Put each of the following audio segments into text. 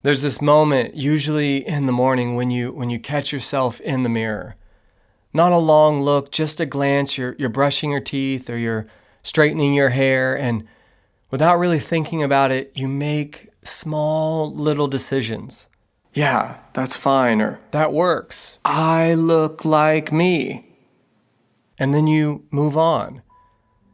There's this moment, usually in the morning, when you catch yourself in the mirror. Not a long look, just a glance. You're brushing your teeth or you're straightening your hair, and without really thinking about it, you make small little decisions. Yeah, that's fine, or that works. I look like me. And then you move on.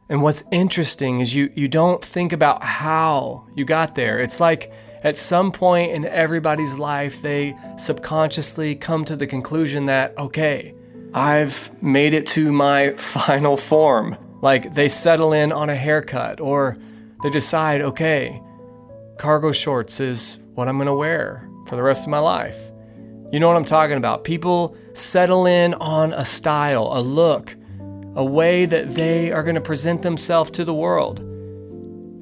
And what's interesting is you don't think about how you got there. It's like at some point in everybody's life, they subconsciously come to the conclusion that, okay, I've made it to my final form. Like they settle in on a haircut, or they decide, okay, cargo shorts is what I'm going to wear for the rest of my life. You know what I'm talking about? People settle in on a style, a look, a way that they are going to present themselves to the world.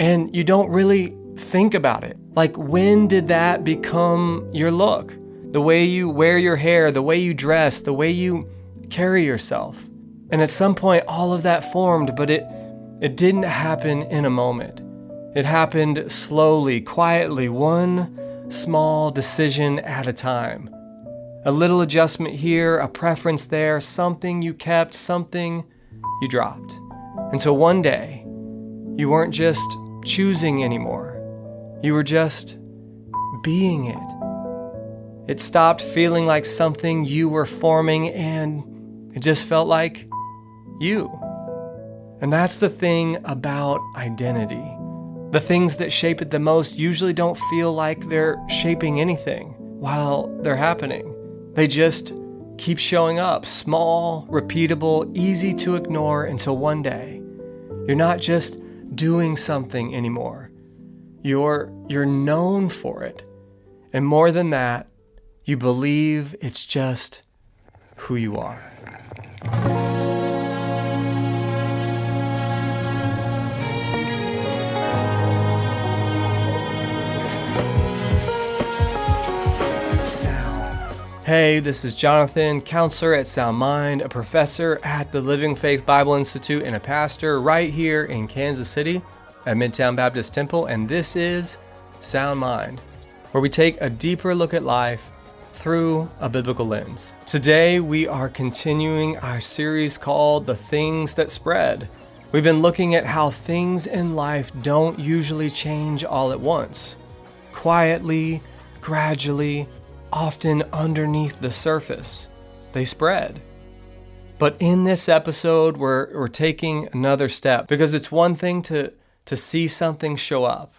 And you don't really think about it. Like, when did that become your look? The way you wear your hair, the way you dress, the way you carry yourself. And at some point, all of that formed, but it didn't happen in a moment. It happened slowly, quietly, one small decision at a time. A little adjustment here, a preference there, something you kept, something you dropped. Until one day, you weren't just choosing anymore. You were just being it. It stopped feeling like something you were forming, and it just felt like you. And that's the thing about identity. The things that shape it the most usually don't feel like they're shaping anything while they're happening. They just keep showing up, small, repeatable, easy to ignore, until one day you're not just doing something anymore. You're known for it. And more than that, you believe it's just who you are. Hey, this is Jonathan, counselor at Sound Mind, a professor at the Living Faith Bible Institute, and a pastor right here in Kansas City at Midtown Baptist Temple, and this is Sound Mind, where we take a deeper look at life through a biblical lens. Today, we are continuing our series called The Things That Spread. We've been looking at how things in life don't usually change all at once. Quietly, gradually, often underneath the surface, they spread. But in this episode, we're taking another step, because it's one thing to see something show up,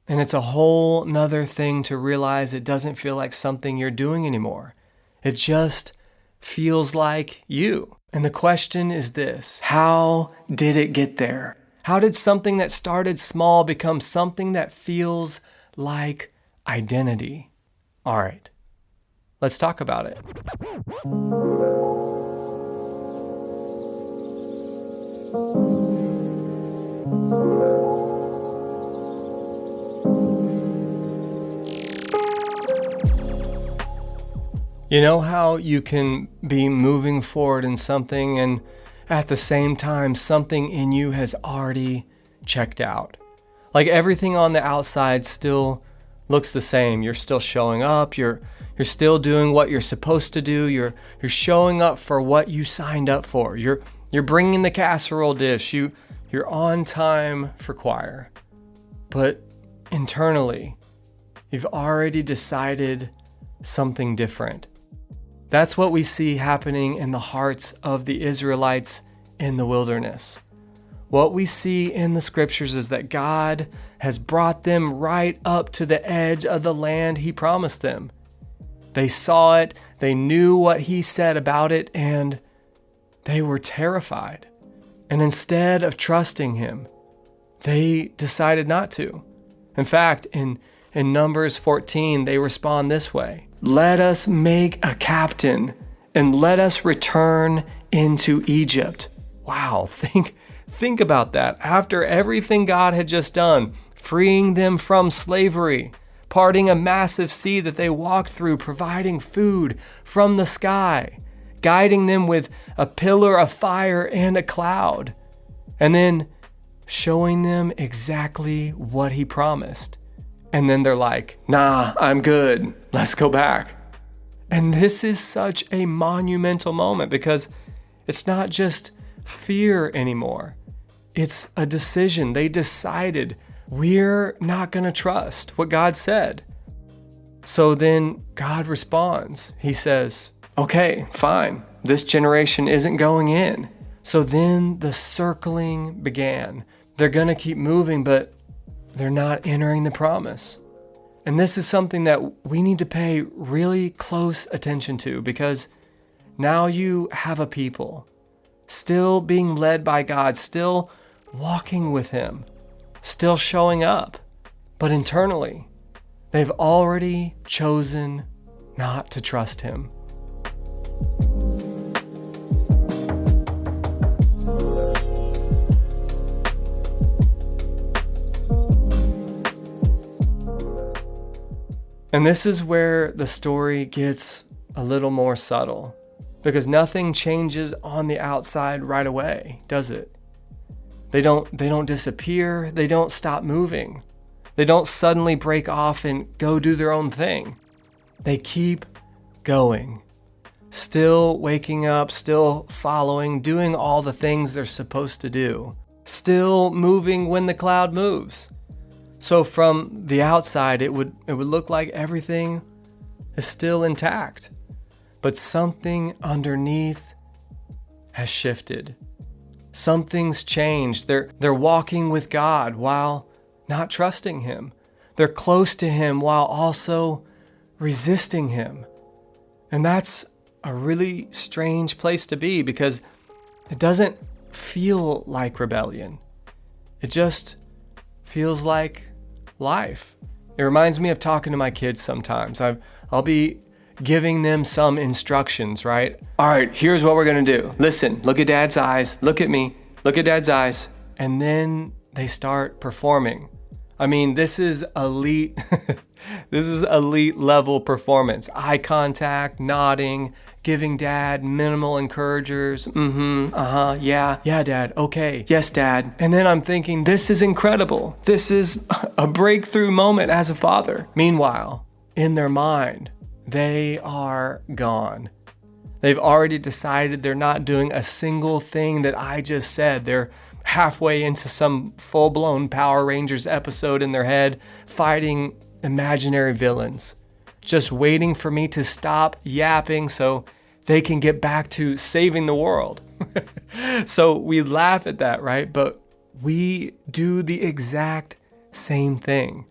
and it's a whole nother thing to realize it doesn't feel like something you're doing anymore. It just feels like you. And the question is this: how did it get there? How did something that started small become something that feels like identity? All right. Let's talk about it. You know how you can be moving forward in something, and at the same time, something in you has already checked out? Like everything on the outside still looks the same. You're still showing up. You're still doing what you're supposed to do. You're showing up for what you signed up for. You're bringing the casserole dish. You're on time for choir. But internally, you've already decided something different. That's what we see happening in the hearts of the Israelites in the wilderness. What we see in the scriptures is that God has brought them right up to the edge of the land He promised them. They saw it, they knew what He said about it, and they were terrified. And instead of trusting Him, they decided not to. In fact, in Numbers 14, they respond this way: "Let us make a captain, and let us return into Egypt." Wow, think about that. After everything God had just done, freeing them from slavery, parting a massive sea that they walked through, providing food from the sky, guiding them with a pillar of fire and a cloud, and then showing them exactly what He promised. And then they're like, nah, I'm good. Let's go back. And this is such a monumental moment because it's not just fear anymore. It's a decision. They decided we're not going to trust what God said. So then God responds. He says, okay, fine. This generation isn't going in. So then the circling began. They're going to keep moving, but they're not entering the promise. And this is something that we need to pay really close attention to because now you have a people still being led by God, still walking with Him, still showing up, but internally, they've already chosen not to trust Him. And this is where the story gets a little more subtle, because nothing changes on the outside right away, does it? They don't disappear. They don't stop moving. They don't suddenly break off and go do their own thing. They keep going, still waking up, still following, doing all the things they're supposed to do, still moving when the cloud moves. So from the outside, it would look like everything is still intact, but something underneath has shifted. Something's changed. They're walking with God while not trusting Him. They're close to Him while also resisting Him. And that's a really strange place to be because it doesn't feel like rebellion. It just feels like life. It reminds me of talking to my kids sometimes. I'll be giving them some instructions, right? All right, here's what we're going to do. Listen, look at Dad's eyes. Look at me. Look at Dad's eyes. And then they start performing. I mean, this is elite. This is elite level performance. Eye contact, nodding, giving Dad minimal encouragers. Yeah, Dad. Okay. Yes, Dad. And then I'm thinking, this is incredible. This is a breakthrough moment as a father. Meanwhile, in their mind, they are gone. They've already decided they're not doing a single thing that I just said. They're halfway into some full-blown Power Rangers episode in their head, fighting imaginary villains, just waiting for me to stop yapping so they can get back to saving the world. So we laugh at that, right? But we do the exact same thing.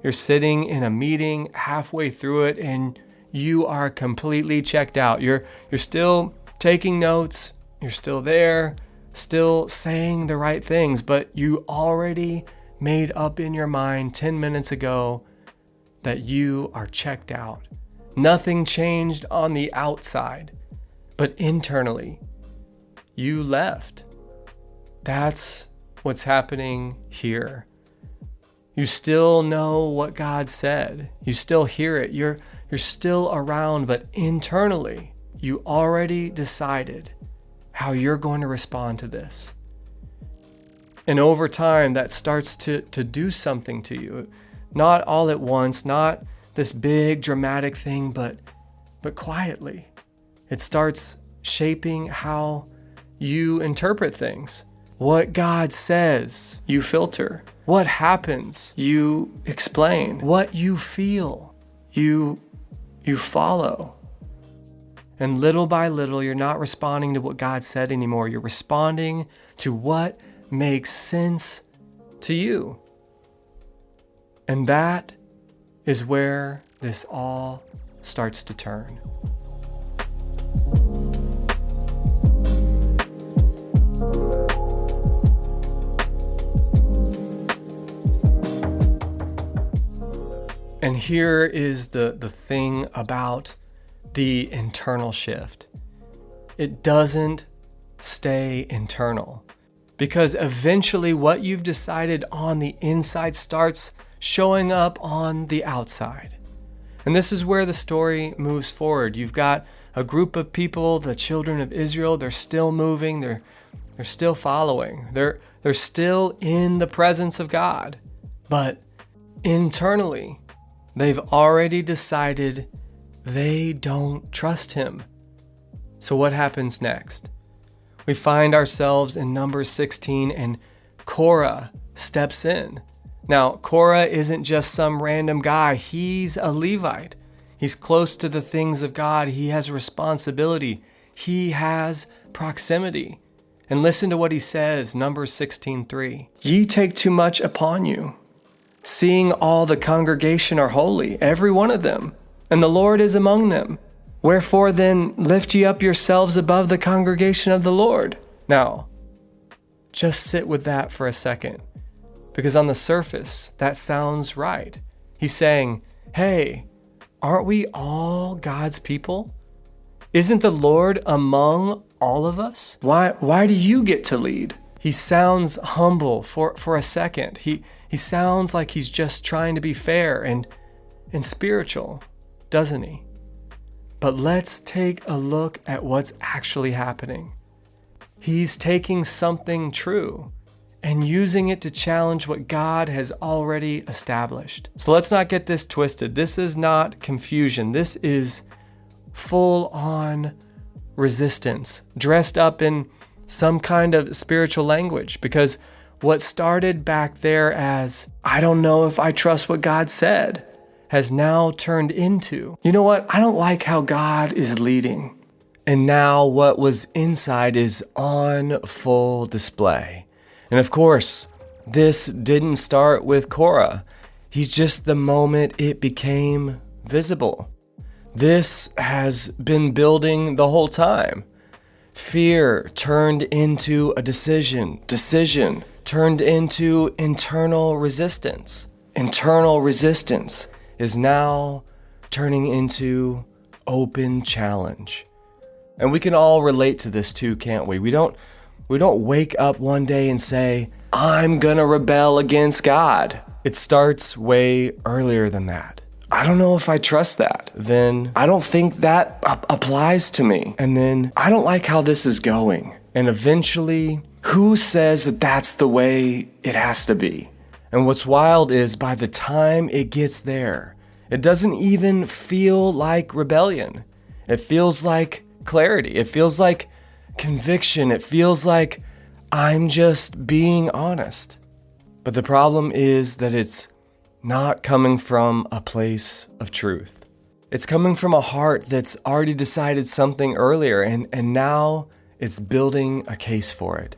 You're sitting in a meeting halfway through it and you are completely checked out. You're still taking notes. You're still there, still saying the right things, but you already made up in your mind 10 minutes ago that you are checked out. Nothing changed on the outside, but internally, you left. That's what's happening here. You still know what God said. You still hear it. You're still around, but internally, you already decided how you're going to respond to this. And over time, that starts to do something to you. Not all at once, not this big dramatic thing, but quietly. It starts shaping how you interpret things. What God says, you filter. What happens, you explain. What you feel, you follow. And little by little, you're not responding to what God said anymore. You're responding to what makes sense to you. And that is where this all starts to turn. And here is the thing about the internal shift. It doesn't stay internal, because eventually what you've decided on the inside starts showing up on the outside. And this is where the story moves forward. You've got a group of people, the children of Israel, they're still moving, they're still following. They're still in the presence of God. But internally, they've already decided they don't trust him. So what happens next? We find ourselves in Numbers 16, and Korah steps in. Now, Korah isn't just some random guy. He's a Levite. He's close to the things of God. He has responsibility. He has proximity. And listen to what he says, Numbers 16:3. Ye take too much upon you, seeing all the congregation are holy, every one of them, and the Lord is among them. Wherefore then lift ye up yourselves above the congregation of the Lord. Now, just sit with that for a second, because on the surface, that sounds right. He's saying, hey, aren't we all God's people? Isn't the Lord among all of us? Why do you get to lead? He sounds humble for a second. He sounds like he's just trying to be fair and spiritual, doesn't he? But let's take a look at what's actually happening. He's taking something true and using it to challenge what God has already established. So let's not get this twisted. This is not confusion. This is full-on resistance, dressed up in some kind of spiritual language, because what started back there as, I don't know if I trust what God said, has now turned into, you know what, I don't like how God is leading. And now what was inside is on full display. And of course, this didn't start with Korah. He's just the moment it became visible. This has been building the whole time. Fear turned into a decision. Decision turned into internal resistance. Internal resistance is now turning into open challenge. And we can all relate to this too, can't we? We don't wake up one day and say, I'm gonna rebel against God. It starts way earlier than that. I don't know if I trust that. Then I don't think that applies to me. And then I don't like how this is going. And eventually, who says that that's the way it has to be? And what's wild is by the time it gets there, it doesn't even feel like rebellion. It feels like clarity. It feels like conviction. It feels like I'm just being honest. But the problem is that it's not coming from a place of truth. It's coming from a heart that's already decided something earlier, and now it's building a case for it.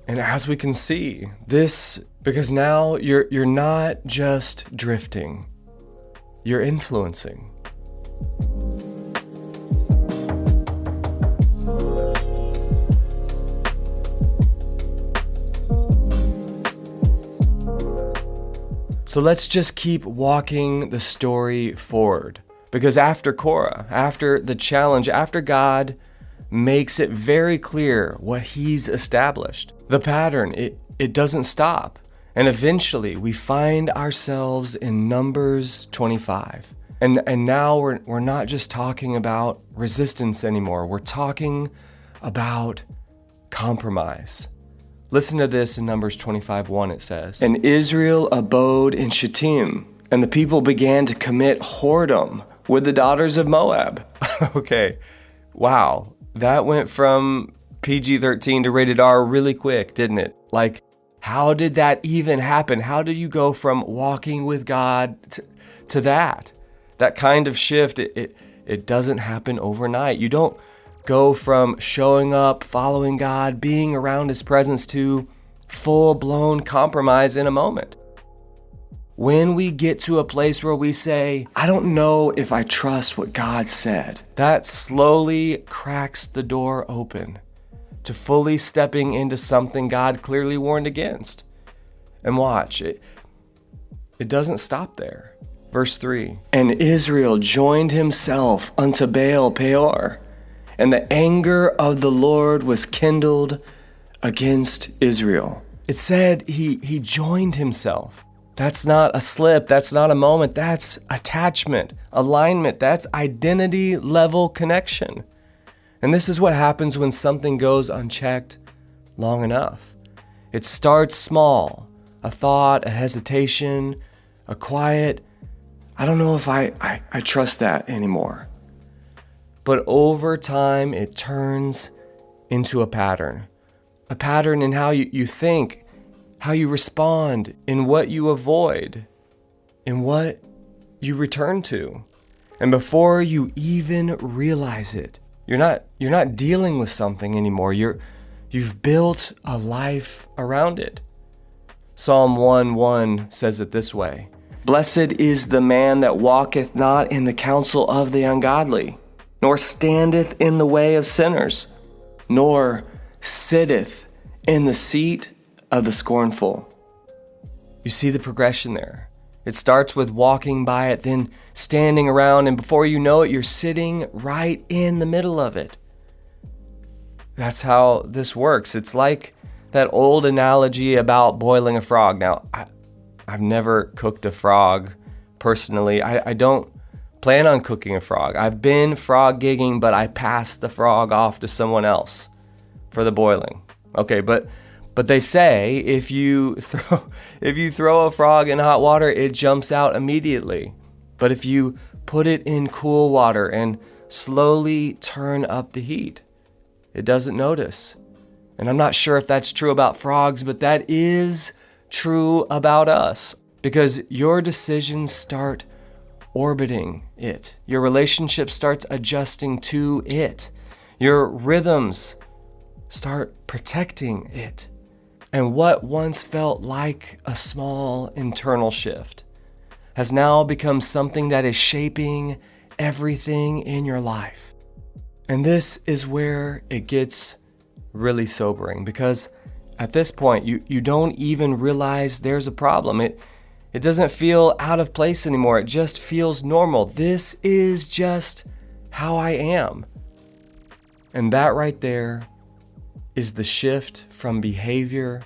And as we can see, because now you're not just drifting, you're influencing. So let's just keep walking the story forward. Because after Korah, after the challenge, after God makes it very clear what he's established, the pattern, it doesn't stop. And eventually we find ourselves in Numbers 25. And now we're not just talking about resistance anymore. We're talking about compromise. Listen to this in Numbers 25:1, it says, And Israel abode in Shittim, and the people began to commit whoredom with the daughters of Moab. Okay, wow. That went from PG-13 to rated R really quick, didn't it? Like, how did that even happen? How do you go from walking with God to that? That kind of shift, it doesn't happen overnight. You don't go from showing up, following God, being around his presence to full-blown compromise in a moment. When we get to a place where we say, I don't know if I trust what God said, that slowly cracks the door open to fully stepping into something God clearly warned against. And watch, it doesn't stop there. Verse 3, And Israel joined himself unto Baal Peor, and the anger of the Lord was kindled against Israel. It said he joined himself. That's not a slip. That's not a moment. That's attachment, alignment. That's identity level connection. And this is what happens when something goes unchecked long enough. It starts small, a thought, a hesitation, a quiet, I don't know if I trust that anymore. But over time, it turns into a pattern in how you think, how you respond, in what you avoid, in what you return to. And before you even realize it, you're not dealing with something anymore. You've built a life around it. Psalm 1:1 says it this way: "Blessed is the man that walketh not in the counsel of the ungodly, nor standeth in the way of sinners, nor sitteth in the seat of the scornful." You see the progression there. It starts with walking by it, then standing around, and before you know it, you're sitting right in the middle of it. That's how this works. It's like that old analogy about boiling a frog. Now, I've never cooked a frog personally. I don't plan on cooking a frog. I've been frog gigging, but I passed the frog off to someone else for the boiling. Okay, but they say if you throw a frog in hot water, it jumps out immediately. But if you put it in cool water and slowly turn up the heat, it doesn't notice. And I'm not sure if that's true about frogs, but that is true about us, because your decisions start orbiting it. Your relationship starts adjusting to it. Your rhythms start protecting it. And what once felt like a small internal shift has now become something that is shaping everything in your life. And this is where it gets really sobering, because at this point, you don't even realize there's a problem. It doesn't feel out of place anymore. It just feels normal. This is just how I am. And that right there is the shift from behavior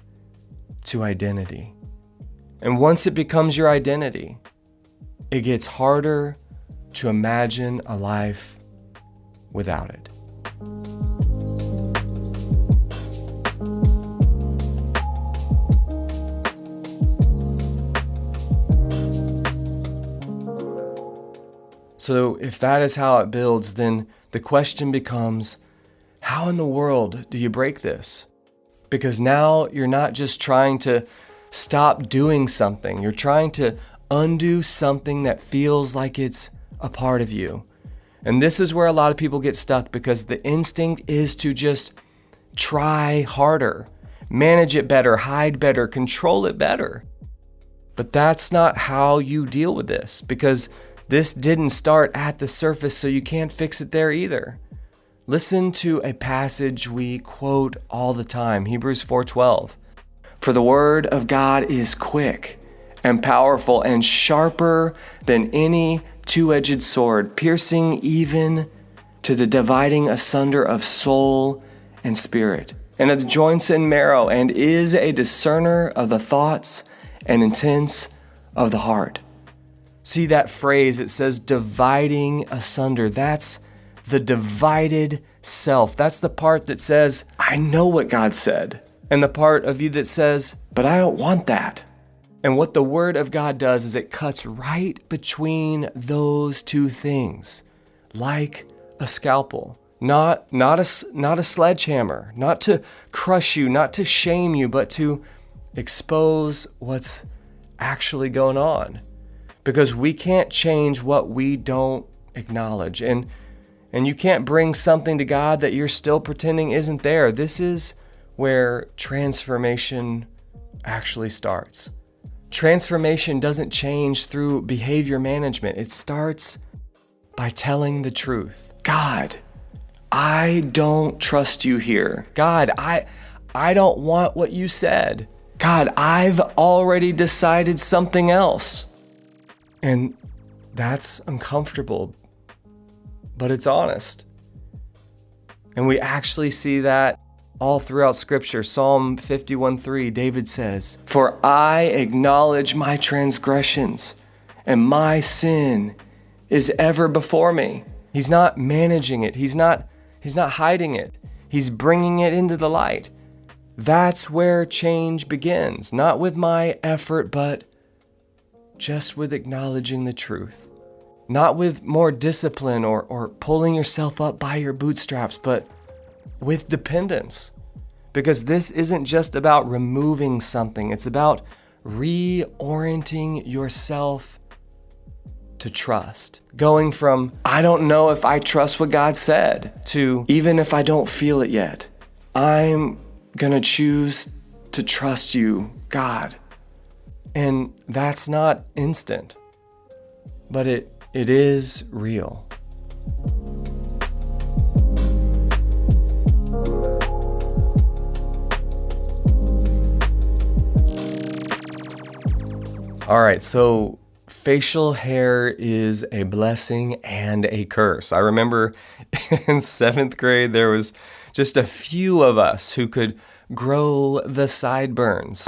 to identity. And once it becomes your identity, it gets harder to imagine a life without it. So if that is how it builds, then the question becomes, how in the world do you break this? Because now you're not just trying to stop doing something. You're trying to undo something that feels like it's a part of you. And this is where a lot of people get stuck, because the instinct is to just try harder, manage it better, hide better, control it better. But that's not how you deal with this, because this didn't start at the surface, so you can't fix it there either. Listen to a passage we quote all the time, Hebrews 4:12. "For the word of God is quick and powerful and sharper than any two-edged sword, piercing even to the dividing asunder of soul and spirit, and of the joints and marrow, and is a discerner of the thoughts and intents of the heart." See that phrase, it says dividing asunder. That's the divided self. That's the part that says, I know what God said. And the part of you that says, but I don't want that. And what the Word of God does is it cuts right between those two things, like a scalpel. Not a sledgehammer, not to crush you, not to shame you, but to expose what's actually going on. Because we can't change what we don't acknowledge. And you can't bring something to God that you're still pretending isn't there. This is where transformation actually starts. Transformation doesn't change through behavior management. It starts by telling the truth. God, I don't trust you here. God, I don't want what you said. God, I've already decided something else. And that's uncomfortable, but it's honest. And we actually see that all throughout Scripture. Psalm 51:3, David says, "For I acknowledge my transgressions, and my sin is ever before me." He's not managing it. He's not hiding it. He's bringing it into the light. That's where change begins, not with my effort, but just with acknowledging the truth. Not with more discipline or pulling yourself up by your bootstraps, but with dependence. Because this isn't just about removing something, it's about reorienting yourself to trust. Going from, I don't know if I trust what God said, to even if I don't feel it yet, I'm gonna choose to trust you, God. And that's not instant, but it is real. All right, so facial hair is a blessing and a curse. I remember in 7th grade, there was just a few of us who could grow the sideburns.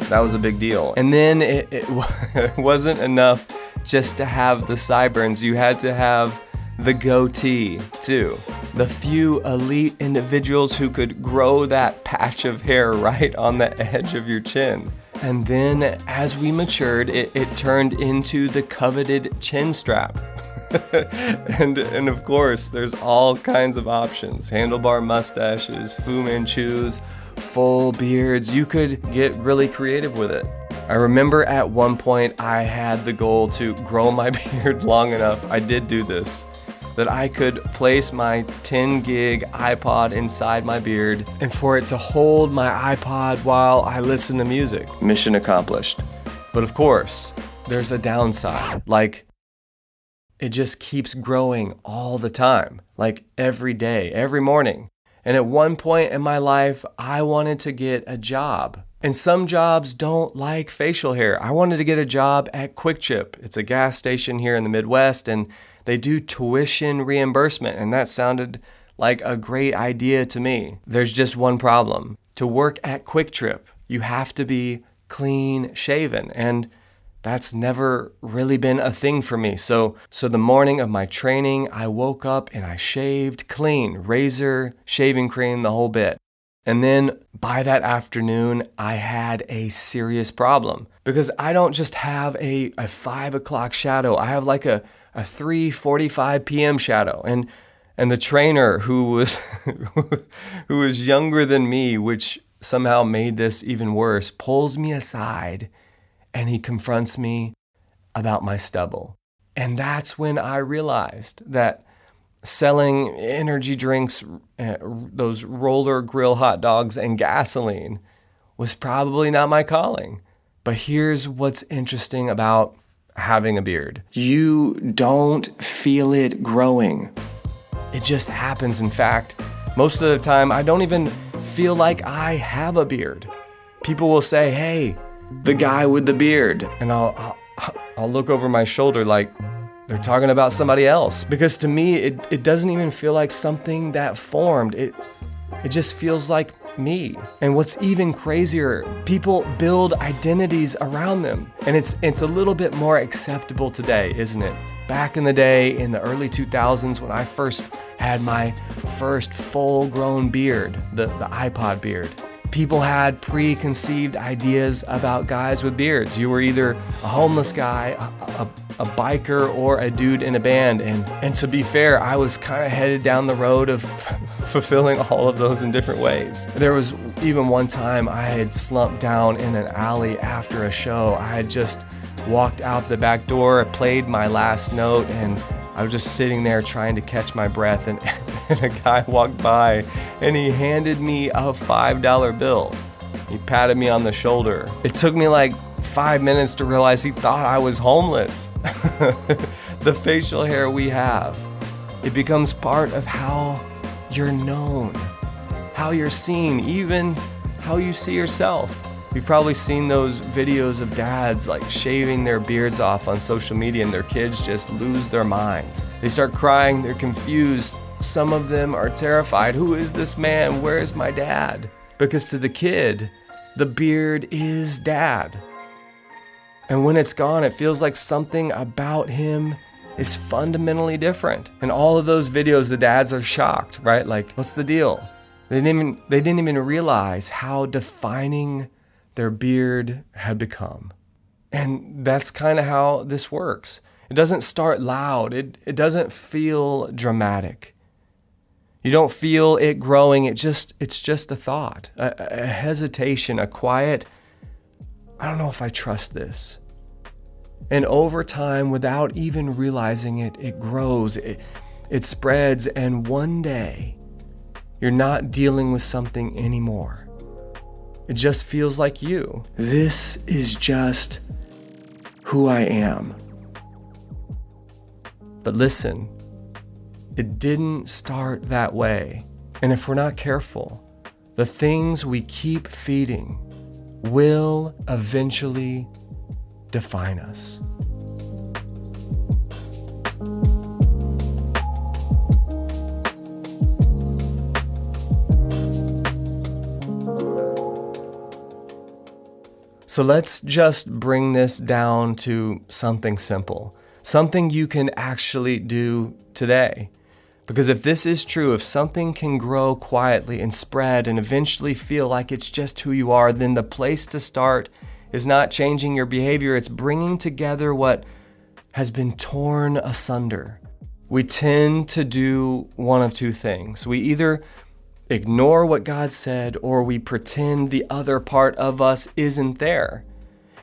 That was a big deal. And then it wasn't enough just to have the sideburns. You had to have the goatee too. The few elite individuals who could grow that patch of hair right on the edge of your chin. And then as we matured, it turned into the coveted chin strap. and of course, there's all kinds of options. Handlebar mustaches, Fu Manchus, full beards. You could get really creative with it. I remember at one point I had the goal to grow my beard long enough, I did do this, that I could place my 10 gig iPod inside my beard and for it to hold my iPod while I listen to music. Mission accomplished. But of course, there's a downside. Like, it just keeps growing all the time, like every day, every morning. And at one point in my life, I wanted to get a job. And some jobs don't like facial hair. I wanted to get a job at Quick Trip. It's a gas station here in the Midwest, and they do tuition reimbursement, and that sounded like a great idea to me. There's just one problem. To work at Quick Trip, you have to be clean shaven, and that's never really been a thing for me. So the morning of my training, I woke up and I shaved clean, razor, shaving cream, the whole bit. And then by that afternoon, I had a serious problem because I don't just have a 5 o'clock shadow. I have like a 3:45 p.m. shadow. And the trainer who was younger than me, which somehow made this even worse, pulls me aside and he confronts me about my stubble. And that's when I realized that selling energy drinks, those roller grill hot dogs and gasoline was probably not my calling. But here's what's interesting about having a beard. You don't feel it growing. It just happens. In fact, most of the time, I don't even feel like I have a beard. People will say, hey, the guy with the beard. And I'll look over my shoulder like they're talking about somebody else. Because to me, it doesn't even feel like something that formed. It just feels like me. And what's even crazier, people build identities around them. And it's a little bit more acceptable today, isn't it? Back in the day, in the early 2000s, when I first had my first full-grown beard, the iPod beard, people had preconceived ideas about guys with beards. You were either a homeless guy, a biker, or a dude in a band. And to be fair, I was kind of headed down the road of fulfilling all of those in different ways. There was even one time I had slumped down in an alley after a show. I had just walked out the back door, played my last note, and I was just sitting there trying to catch my breath, and a guy walked by and he handed me a $5 bill. He patted me on the shoulder. It took me like 5 minutes to realize he thought I was homeless. The facial hair we have, it becomes part of how you're known, how you're seen, even how you see yourself. You've probably seen those videos of dads like shaving their beards off on social media and their kids just lose their minds. They start crying, they're confused. Some of them are terrified. Who is this man? Where is my dad? Because to the kid, the beard is dad. And when it's gone, it feels like something about him is fundamentally different. In all of those videos, the dads are shocked, right? Like, what's the deal? They didn't even realize how defining their beard had become. And that's kind of how this works. It doesn't start loud. It doesn't feel dramatic. You don't feel it growing. It's just a thought, a hesitation, a quiet, I don't know if I trust this. And over time, without even realizing it, it grows, it spreads, and one day, you're not dealing with something anymore. It just feels like you. This is just who I am. But listen, it didn't start that way. And if we're not careful, the things we keep feeding will eventually define us. So let's just bring this down to something simple, something you can actually do today. Because if this is true, if something can grow quietly and spread and eventually feel like it's just who you are, then the place to start is not changing your behavior, it's bringing together what has been torn asunder. We tend to do one of two things. We either ignore what God said, or we pretend the other part of us isn't there.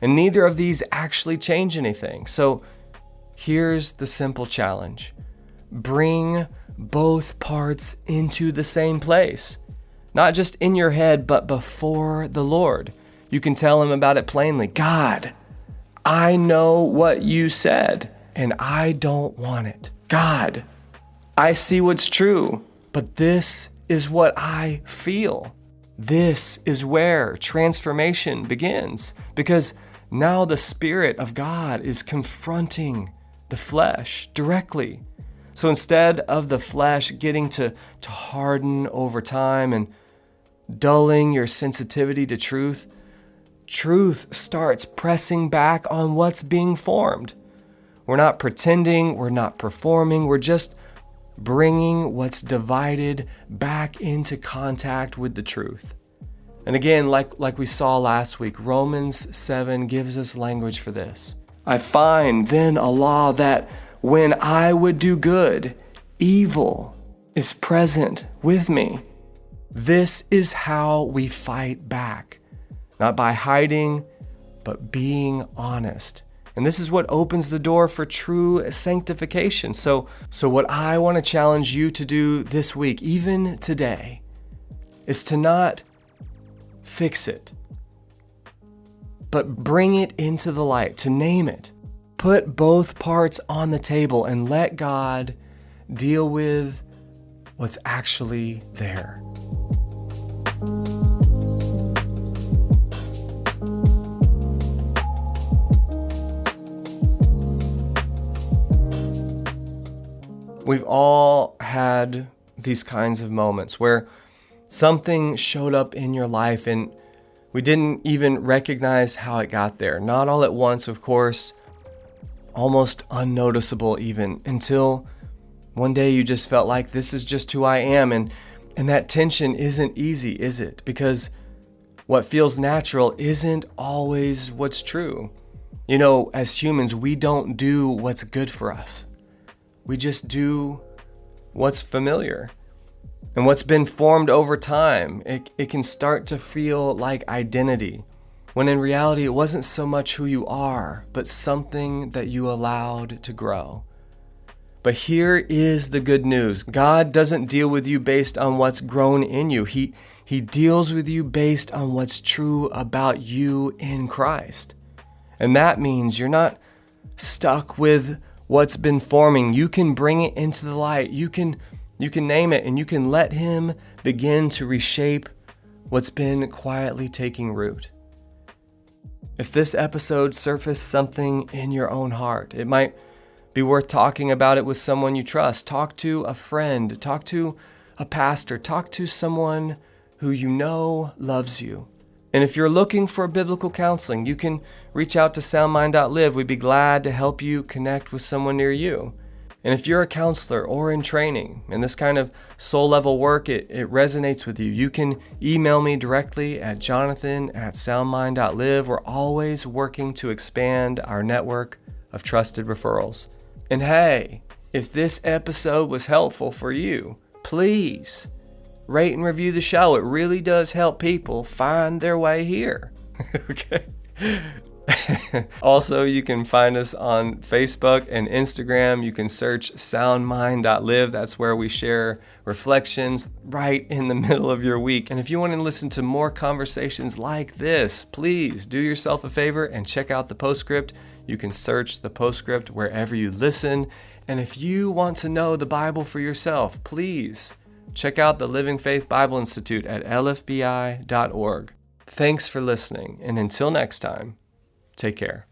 And neither of these actually change anything. So here's the simple challenge. Bring both parts into the same place. Not just in your head, but before the Lord. You can tell him about it plainly. God, I know what you said, and I don't want it. God, I see what's true, but this is what I feel. This is where transformation begins, because now the Spirit of God is confronting the flesh directly. So instead of the flesh getting to harden over time and dulling your sensitivity to truth, truth starts pressing back on what's being formed. We're not pretending, we're not performing, we're just bringing what's divided back into contact with the truth. And again, like we saw last week, Romans 7 gives us language for this. I find then a law that when I would do good, evil is present with me. This is how we fight back, not by hiding, but being honest. And this is what opens the door for true sanctification. So what I want to challenge you to do this week, even today, is to not fix it, but bring it into the light, to name it. Put both parts on the table and let God deal with what's actually there. We've all had these kinds of moments where something showed up in your life and we didn't even recognize how it got there. Not all at once, of course, almost unnoticeable even, until one day you just felt like this is just who I am. And that tension isn't easy, is it? Because what feels natural isn't always what's true. You know, as humans, we don't do what's good for us. We just do what's familiar. And what's been formed over time, it can start to feel like identity, when in reality it wasn't so much who you are, but something that you allowed to grow. But here is the good news. God doesn't deal with you based on what's grown in you. He deals with you based on what's true about you in Christ. And that means you're not stuck with what's been forming. You can bring it into the light. You can name it, and you can let him begin to reshape what's been quietly taking root. If this episode surfaced something in your own heart, it might be worth talking about it with someone you trust. Talk to a friend, talk to a pastor, talk to someone who you know loves you. And if you're looking for biblical counseling, you can reach out to soundmind.live. We'd be glad to help you connect with someone near you. And if you're a counselor or in training and this kind of soul level work, it resonates with you, you can email me directly at jonathan@soundmind.live. We're always working to expand our network of trusted referrals. And hey, if this episode was helpful for you, please rate and review the show. It really does help people find their way here. Okay. Also, you can find us on Facebook and Instagram. You can search soundmind.live. That's where we share reflections right in the middle of your week. And if you want to listen to more conversations like this, please do yourself a favor and check out the postscript. You can search the postscript wherever you listen. And if you want to know the Bible for yourself, please check out the Living Faith Bible Institute at lfbi.org. Thanks for listening, and until next time, take care.